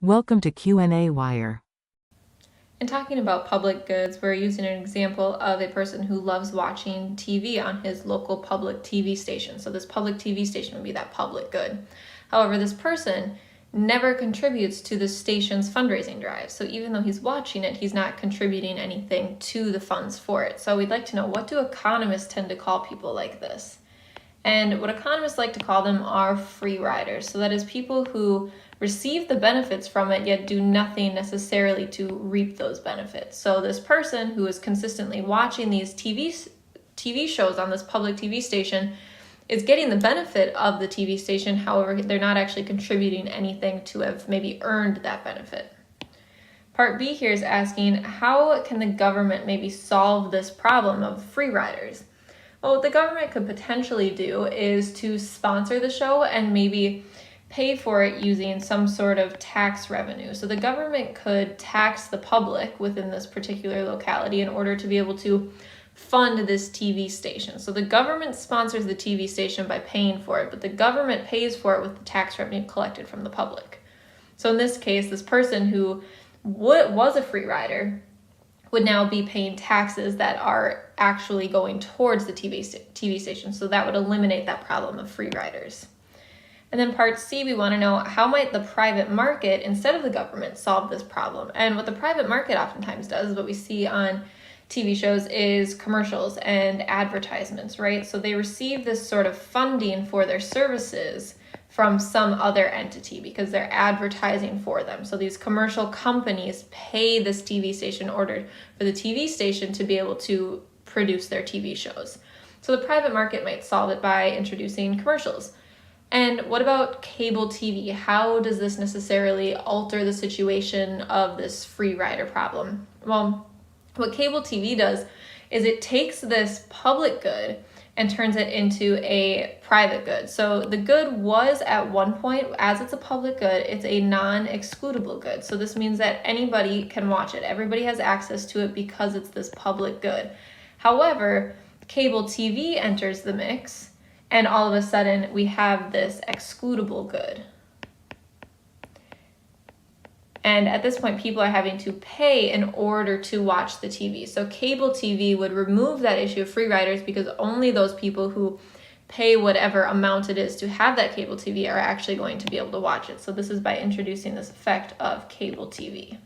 Welcome to qnawire. In talking about public goods, we're using an example of a person who loves watching TV on his local public TV station. So this public TV station would be that public good. However, this person never contributes to the station's fundraising drive. So even though he's watching it, he's not contributing anything to the funds for it. So we'd like to know, what do economists tend to call people like this? And what economists like to call them are free riders. So that is people who receive the benefits from it, yet do nothing necessarily to reap those benefits. So this person who is consistently watching these TV shows on this public TV station is getting the benefit of the TV station. However, they're not actually contributing anything to have maybe earned that benefit. Part B here is asking, how can the government maybe solve this problem of free riders? Well, what the government could potentially do is to sponsor the show and maybe pay for it using some sort of tax revenue. So the government could tax the public within this particular locality in order to be able to fund this TV station. So the government sponsors the TV station by paying for it, but the government pays for it with the tax revenue collected from the public. So in this case, this person who was a free rider would now be paying taxes that are actually going towards the TV station. So that would eliminate that problem of free riders. And then part C, we want to know, how might the private market, instead of the government, solve this problem? And what the private market oftentimes does, what we see on TV shows, is commercials and advertisements, right? So they receive this sort of funding for their services from some other entity because they're advertising for them. So these commercial companies pay this TV station in order for the TV station to be able to produce their TV shows. So the private market might solve it by introducing commercials. And what about cable TV? How does this necessarily alter the situation of this free rider problem? Well, what cable TV does is it takes this public good and turns it into a private good. So the good was at one point, as it's a public good, it's a non-excludable good. So this means that anybody can watch it. Everybody has access to it because it's this public good. However, cable TV enters the mix, and all of a sudden we have this excludable good. And at this point, people are having to pay in order to watch the TV. So cable TV would remove that issue of free riders because only those people who pay whatever amount it is to have that cable TV are actually going to be able to watch it. So this is by introducing this effect of cable TV.